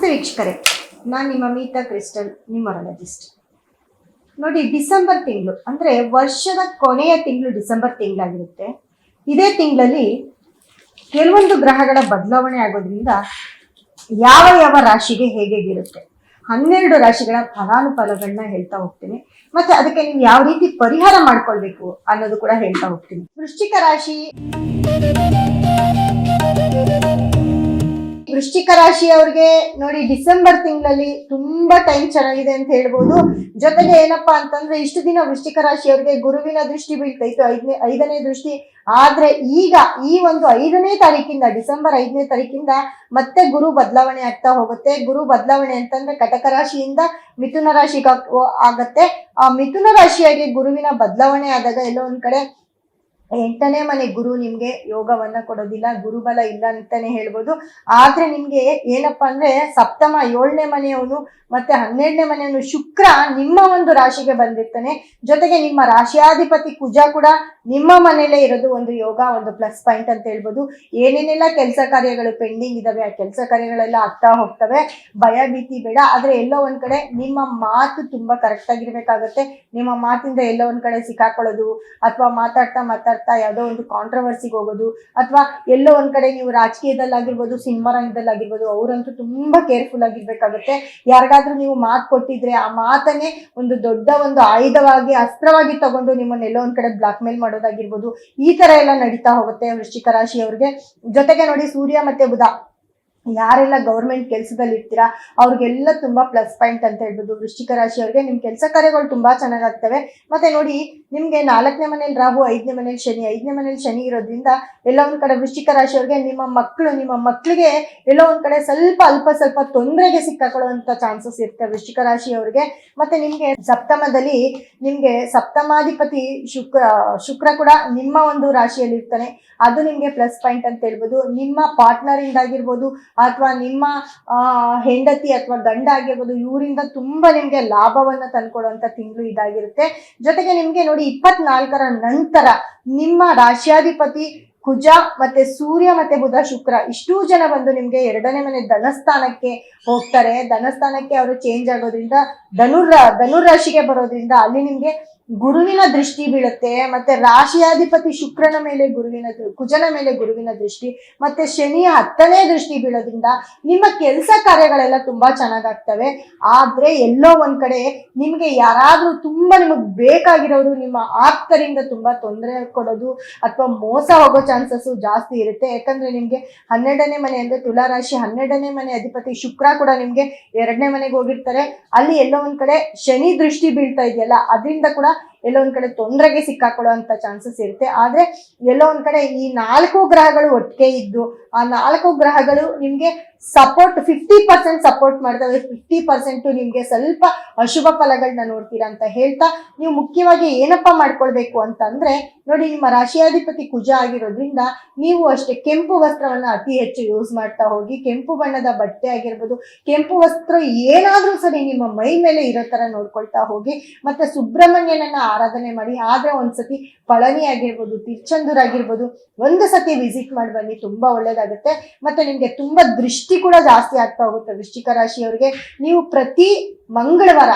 ನಮಸ್ತೆ ವೀಕ್ಷಕರೇ, ನಾನು ನಿಮ್ಮ ಮೀತಾ ಕ್ರಿಸ್ಟಲ್, ನ್ಯೂಮರಾಲಜಿಸ್ಟ್. ನೋಡಿ, ಡಿಸೆಂಬರ್ ತಿಂಗಳು ಅಂದರೆ ವರ್ಷದ ಕೊನೆಯ ತಿಂಗಳು ಡಿಸೆಂಬರ್ ತಿಂಗಳಾಗಿರುತ್ತೆ. ಇದೇ ತಿಂಗಳಲ್ಲಿ ಕೆಲವೊಂದು ಗ್ರಹಗಳ ಬದಲಾವಣೆ ಆಗೋದ್ರಿಂದ ಯಾವ ಯಾವ ರಾಶಿಗೆ ಹೇಗಿರುತ್ತೆ 12 ರಾಶಿಗಳ ಫಲಾನುಫಲಗಳನ್ನ ಹೇಳ್ತಾ ಹೋಗ್ತೀನಿ. ಮತ್ತೆ ಅದಕ್ಕೆ ನೀವು ಯಾವ ರೀತಿ ಪರಿಹಾರ ಮಾಡ್ಕೊಳ್ಬೇಕು ಅನ್ನೋದು ಕೂಡ ಹೇಳ್ತಾ ಹೋಗ್ತೀನಿ. ವೃಶ್ಚಿಕ ರಾಶಿಯವ್ರಿಗೆ ನೋಡಿ, ಡಿಸೆಂಬರ್ ತಿಂಗಳಲ್ಲಿ ತುಂಬಾ ಟೈಮ್ ಚೆನ್ನಾಗಿದೆ ಅಂತ ಹೇಳ್ಬೋದು. ಜೊತೆಗೆ ಏನಪ್ಪಾ ಅಂತಂದ್ರೆ, ಇಷ್ಟು ದಿನ ವೃಶ್ಚಿಕ ರಾಶಿಯವ್ರಿಗೆ ಗುರುವಿನ ದೃಷ್ಟಿ ಬೀಳ್ತಾಯಿತ್ತು, ಐದನೇ ದೃಷ್ಟಿ. ಆದ್ರೆ ಈಗ ಈ ಒಂದು 5ನೇ ತಾರೀಕಿಂದ, ಡಿಸೆಂಬರ್ 5ನೇ ತಾರೀಕಿಂದ ಮತ್ತೆ ಗುರು ಬದಲಾವಣೆ ಆಗ್ತಾ ಹೋಗುತ್ತೆ. ಗುರು ಬದಲಾವಣೆ ಅಂತಂದ್ರೆ ಕಟಕ ರಾಶಿಯಿಂದ ಮಿಥುನ ರಾಶಿಗೆ ಆಗತ್ತೆ. ಆ ಮಿಥುನ ರಾಶಿಯಾಗಿ ಗುರುವಿನ ಬದಲಾವಣೆ ಆದಾಗ ಎಲ್ಲೋ ಒಂದ್ ಕಡೆ 8ನೇ ಮನೆ ಗುರು ನಿಮ್ಗೆ ಯೋಗವನ್ನ ಕೊಡೋದಿಲ್ಲ, ಗುರುಬಲ ಇಲ್ಲ ಅಂತಾನೆ ಹೇಳ್ಬೋದು. ಆದ್ರೆ ನಿಮ್ಗೆ ಏನಪ್ಪಾ ಅಂದ್ರೆ ಸಪ್ತಮ 7ನೇ ಮನೆಯವನು ಮತ್ತೆ 12ನೇ ಮನೆಯವನು ಶುಕ್ರ ನಿಮ್ಮ ಒಂದು ರಾಶಿಗೆ ಬಂದಿರ್ತಾನೆ. ಜೊತೆಗೆ ನಿಮ್ಮ ರಾಶಿಯಾಧಿಪತಿ ಕುಜ ಕೂಡ ನಿಮ್ಮ ಮನೇಲೆ ಇರೋದು ಒಂದು ಯೋಗ, ಒಂದು ಪ್ಲಸ್ ಪಾಯಿಂಟ್ ಅಂತ ಹೇಳ್ಬೋದು. ಏನೇನೆಲ್ಲ ಕೆಲಸ ಕಾರ್ಯಗಳು ಪೆಂಡಿಂಗ್ ಇದಾವೆ ಆ ಕೆಲಸ ಕಾರ್ಯಗಳೆಲ್ಲ ಆಗ್ತಾ ಹೋಗ್ತವೆ. ಭಯ ಭೀತಿ ಬೇಡ. ಆದ್ರೆ ಎಲ್ಲೋ ಒಂದ್ ಕಡೆ ನಿಮ್ಮ ಮಾತು ತುಂಬಾ ಕರೆಕ್ಟ್ ಆಗಿರ್ಬೇಕಾಗತ್ತೆ. ನಿಮ್ಮ ಮಾತಿಂದ ಎಲ್ಲೋ ಒಂದ್ ಕಡೆ ಸಿಕ್ಕಾಕೊಳ್ಳೋದು, ಅಥವಾ ಮಾತಾಡ್ತಾ ಯಾವುದೋ ಒಂದು ಕಾಂಟ್ರವರ್ಸಿಗೆ ಹೋಗೋದು, ಅಥವಾ ಎಲ್ಲೋ ಒಂದ್ ಕಡೆ ನೀವು ರಾಜಕೀಯದಲ್ಲಾಗಿರ್ಬೋದು, ಸಿನಿಮಾ ರಂಗದಲ್ಲಾಗಿರ್ಬೋದು, ಅವರಂತೂ ತುಂಬಾ ಕೇರ್ಫುಲ್ ಆಗಿರ್ಬೇಕಾಗುತ್ತೆ. ಯಾರಿಗಾದ್ರೂ ನೀವು ಮಾತು ಕೊಟ್ಟಿದ್ರೆ ಆ ಮಾತನ್ನೇ ಒಂದು ದೊಡ್ಡ ಒಂದು ಆಯುಧವಾಗಿ, ಅಸ್ತ್ರವಾಗಿ ತಗೊಂಡು ನಿಮ್ಮನ್ನ ಎಲ್ಲೋ ಒಂದ್ ಕಡೆ ಬ್ಲಾಕ್ ಮೇಲ್ ಮಾಡೋದಾಗಿರ್ಬೋದು, ಈ ತರ ಎಲ್ಲ ನಡೀತಾ ಹೋಗುತ್ತೆ ವೃಶ್ಚಿಕ ರಾಶಿಯವ್ರಿಗೆ. ಜೊತೆಗೆ ನೋಡಿ, ಸೂರ್ಯ ಮತ್ತೆ ಬುಧ ಯಾರೆಲ್ಲ ಗೌರ್ಮೆಂಟ್ ಕೆಲಸದಲ್ಲಿ ಇರ್ತೀರಾ ಅವ್ರಿಗೆಲ್ಲ ತುಂಬಾ ಪ್ಲಸ್ ಪಾಯಿಂಟ್ ಅಂತ ಹೇಳ್ಬೋದು. ವೃಶ್ಚಿಕ ರಾಶಿಯವ್ರಿಗೆ ನಿಮ್ ಕೆಲಸ ಕಾರ್ಯಗಳು ತುಂಬಾ ಚೆನ್ನಾಗಾಗ್ತವೆ. ಮತ್ತೆ ನೋಡಿ, ನಿಮ್ಗೆ 4ನೇ ಮನೇಲಿ ರಾಹು, 5ನೇ ಮನೇಲಿ ಶನಿ, 5ನೇ ಮನೇಲಿ ಶನಿ ಇರೋದ್ರಿಂದ ಎಲ್ಲ ಒಂದ್ ಕಡೆ ವೃಶ್ಚಿಕ ರಾಶಿಯವ್ರಿಗೆ ನಿಮ್ಮ ಮಕ್ಕಳಿಗೆ ಎಲ್ಲೋ ಒಂದ್ ಕಡೆ ಸ್ವಲ್ಪ ತೊಂದರೆಗೆ ಸಿಕ್ಕಾಕೊಳ್ಳುವಂತ ಚಾನ್ಸಸ್ ಇರುತ್ತೆ ವೃಶ್ಚಿಕ ರಾಶಿಯವ್ರಿಗೆ. ಮತ್ತೆ ನಿಮ್ಗೆ ಸಪ್ತಮದಲ್ಲಿ ನಿಮ್ಗೆ ಸಪ್ತಮಾಧಿಪತಿ ಶುಕ್ರ ಕೂಡ ನಿಮ್ಮ ಒಂದು ರಾಶಿಯಲ್ಲಿ ಇರ್ತಾನೆ. ಅದು ನಿಮ್ಗೆ ಪ್ಲಸ್ ಪಾಯಿಂಟ್ ಅಂತ ಹೇಳ್ಬೋದು. ನಿಮ್ಮ ಪಾರ್ಟ್ನರ್ ಇಂದಾಗಿರ್ಬೋದು, ಅಥವಾ ನಿಮ್ಮ ಹೆಂಡತಿ ಅಥವಾ ಗಂಡ ಆಗಿರ್ಬೋದು, ಇವರಿಂದ ತುಂಬಾ ನಿಮ್ಗೆ ಲಾಭವನ್ನ ತಂದ್ಕೊಡುವಂತ ತಿಂಗಳು ಇದಾಗಿರುತ್ತೆ. ಜೊತೆಗೆ ನಿಮ್ಗೆ ನೋಡಿ, 24ರ ನಂತರ ನಿಮ್ಮ ರಾಶ್ಯಾಧಿಪತಿ ಕುಜ ಮತ್ತೆ ಸೂರ್ಯ ಮತ್ತೆ ಬುಧ ಶುಕ್ರ ಇಷ್ಟೂ ಜನ ಬಂದು ನಿಮ್ಗೆ 2ನೇ ಮನೆ ಧನಸ್ಥಾನಕ್ಕೆ ಹೋಗ್ತಾರೆ. ಧನಸ್ಥಾನಕ್ಕೆ ಅವರು ಚೇಂಜ್ ಆಗೋದ್ರಿಂದ ಧನುರಾಶಿಗೆ ಬರೋದ್ರಿಂದ ಅಲ್ಲಿ ನಿಮ್ಗೆ ಗುರುವಿನ ದೃಷ್ಟಿ ಬೀಳುತ್ತೆ. ಮತ್ತೆ ರಾಶಿಯಾಧಿಪತಿ ಶುಕ್ರನ ಮೇಲೆ ಕುಜನ ಮೇಲೆ ಗುರುವಿನ ದೃಷ್ಟಿ, ಮತ್ತೆ ಶನಿಯ 10ನೇ ದೃಷ್ಟಿ ಬೀಳೋದ್ರಿಂದ ನಿಮ್ಮ ಕೆಲಸ ಕಾರ್ಯಗಳೆಲ್ಲ ತುಂಬಾ ಚೆನ್ನಾಗಾಗ್ತವೆ. ಆದ್ರೆ ಎಲ್ಲೋ ಒಂದ್ ಕಡೆ ನಿಮ್ಗೆ ಯಾರಾದ್ರೂ ತುಂಬಾ ನಿಮಗ್ ಬೇಕಾಗಿರೋರು ನಿಮ್ಮ ಆಪ್ತರಿಂದ ತುಂಬಾ ತೊಂದರೆ ಕೊಡೋದು ಅಥವಾ ಮೋಸ ಹೋಗೋ ಚಾನ್ಸಸ್ ಜಾಸ್ತಿ ಇರುತ್ತೆ. ಯಾಕಂದ್ರೆ ನಿಮ್ಗೆ 12ನೇ ಮನೆ ಅಂದ್ರೆ ತುಲಾ ರಾಶಿ 12ನೇ ಮನೆ ಅಧಿಪತಿ ಶುಕ್ರ ಕೂಡ ನಿಮ್ಗೆ 2ನೇ ಮನೆಗೆ ಹೋಗಿರ್ತಾರೆ. ಅಲ್ಲಿ ಎಲ್ಲೋ ಒಂದ್ ಕಡೆ ಶನಿ ದೃಷ್ಟಿ ಬೀಳ್ತಾ ಇದೆಯಲ್ಲ, ಅದರಿಂದ ಕೂಡ ಎಲ್ಲೋ ಒಂದ್ ಕಡೆ ತೊಂದರೆಗೆ ಸಿಕ್ಕಾಕೊಳ್ಳುವಂತ ಚಾನ್ಸಸ್ ಇರುತ್ತೆ. ಆದ್ರೆ ಎಲ್ಲೋ ಒಂದ್ ಕಡೆ ಈ 4 ಗ್ರಹಗಳು ಒಟ್ಟಿಗೆ ಇದ್ದು ಆ 4 ಗ್ರಹಗಳು ನಿಮ್ಗೆ 50% ಸಪೋರ್ಟ್ ಮಾಡ್ತವೆ, 50% ನಿಮ್ಗೆ ಸ್ವಲ್ಪ ಅಶುಭ ಫಲಗಳನ್ನ ನೋಡ್ತೀರಾ ಅಂತ ಹೇಳ್ತಾ, ನೀವು ಮುಖ್ಯವಾಗಿ ಏನಪ್ಪಾ ಮಾಡ್ಕೊಳ್ಬೇಕು ಅಂತಂದ್ರೆ ನೋಡಿ, ನಿಮ್ಮ ರಾಶಿಯಾಧಿಪತಿ ಕುಜ ಆಗಿರೋದ್ರಿಂದ ನೀವು ಅಷ್ಟೇ ಕೆಂಪು ವಸ್ತ್ರವನ್ನ ಅತಿ ಹೆಚ್ಚು ಯೂಸ್ ಮಾಡ್ತಾ ಹೋಗಿ. ಕೆಂಪು ಬಣ್ಣದ ಬಟ್ಟೆ ಆಗಿರ್ಬೋದು, ಕೆಂಪು ವಸ್ತ್ರ ಏನಾದ್ರೂ ಸರಿ ನಿಮ್ಮ ಮೈ ಮೇಲೆ ಇರೋ ತರ ನೋಡ್ಕೊಳ್ತಾ ಹೋಗಿ. ಮತ್ತೆ ಸುಬ್ರಹ್ಮಣ್ಯನನ್ನ ಆರಾಧನೆ ಮಾಡಿ. ಆದ್ರೆ ಒಂದ್ಸತಿ ಪಳನಿ ಆಗಿರ್ಬೋದು, ತಿರುಚೆಂದೂರ್ ಆಗಿರ್ಬೋದು, ಒಂದು ಸತಿ ವಿಸಿಟ್ ಮಾಡಿ ಬನ್ನಿ, ತುಂಬಾ ಒಳ್ಳೇದಾಗುತ್ತೆ. ಮತ್ತೆ ನಿಮ್ಗೆ ತುಂಬಾ ದೃಷ್ಟಿ ಕೂಡ ಜಾಸ್ತಿ ಆಗ್ತಾ ಹೋಗುತ್ತೆ ವೃಶ್ಚಿಕ ರಾಶಿಯವರಿಗೆ. ನೀವು ಪ್ರತಿ ಮಂಗಳವಾರ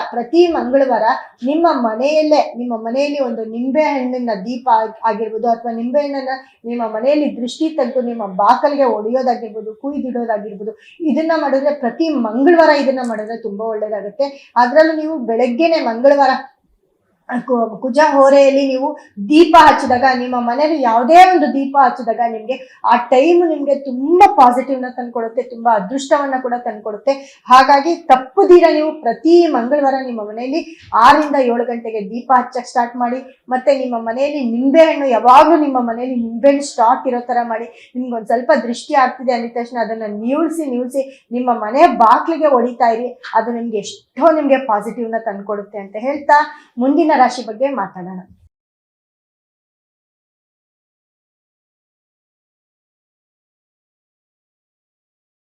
ನಿಮ್ಮ ಮನೆಯಲ್ಲಿ ಒಂದು ನಿಂಬೆ ಹಣ್ಣಿನ ದೀಪ ಆಗಿರ್ಬೋದು, ಅಥವಾ ನಿಂಬೆ ಹಣ್ಣನ್ನ ನಿಮ್ಮ ಮನೆಯಲ್ಲಿ ದೃಷ್ಟಿ ತೆಗೆದು ನಿಮ್ಮ ಬಾಕಲಿಗೆ ಹೊಡೆಯೋದಾಗಿರ್ಬೋದು, ಕುಯ್ದಿಡೋದಾಗಿರ್ಬೋದು, ಇದನ್ನ ಮಾಡಿದ್ರೆ ಪ್ರತಿ ಮಂಗಳವಾರ ಇದನ್ನ ಮಾಡಿದ್ರೆ ತುಂಬಾ ಒಳ್ಳೇದಾಗುತ್ತೆ. ಅದ್ರಲ್ಲೂ ನೀವು ಬೆಳಗ್ಗೆನೆ ಮಂಗಳವಾರ ಕುಜ ಹೋರೆಯಲ್ಲಿ ನೀವು ದೀಪ ಹಚ್ಚಿದಾಗ, ನಿಮ್ಮ ಮನೆಯಲ್ಲಿ ಯಾವುದೇ ಒಂದು ದೀಪ ಹಚ್ಚಿದಾಗ ನಿಮ್ಗೆ ಆ ಟೈಮ್ ನಿಮ್ಗೆ ತುಂಬಾ ಪಾಸಿಟಿವ್ನ ತಂದ್ಕೊಡುತ್ತೆ, ತುಂಬಾ ಅದೃಷ್ಟವನ್ನ ಕೂಡ ತಂದ್ಕೊಡುತ್ತೆ. ಹಾಗಾಗಿ ತಪ್ಪುದೀರ ನೀವು ಪ್ರತಿ ಮಂಗಳವಾರ ನಿಮ್ಮ ಮನೆಯಲ್ಲಿ 6ರಿಂದ 7 ಗಂಟೆಗೆ ದೀಪ ಹಚ್ಚಕ್ ಸ್ಟಾರ್ಟ್ ಮಾಡಿ. ಮತ್ತೆ ನಿಮ್ಮ ಮನೆಯಲ್ಲಿ ನಿಂಬೆಹಣ್ಣು, ಯಾವಾಗ್ಲೂ ನಿಮ್ಮ ಮನೆಯಲ್ಲಿ ನಿಂಬೆಹಣ್ಣು ಸ್ಟಾಕ್ ಇರೋ ತರ ಮಾಡಿ. ನಿಮ್ಗೊಂದ್ ಸ್ವಲ್ಪ ದೃಷ್ಟಿ ಆಗ್ತಿದೆ ಅಂದಿದ ತಕ್ಷಣ ಅದನ್ನ ನಿಲ್ಸಿ ನಿಮ್ಮ ಮನೆ ಬಾಕ್ಲಿಗೆ ಹೊಡಿತಾ ಇರಿ. ಅದು ನಿಮ್ಗೆ ಎಷ್ಟೋ ಪಾಸಿಟಿವ್ನ ತಂದ್ಕೊಡುತ್ತೆ ಅಂತ ಹೇಳ್ತಾ ಮುಂದಿನ ರಾಶಿ ಬಗ್ಗೆ ಮಾತಾಡೋಣ.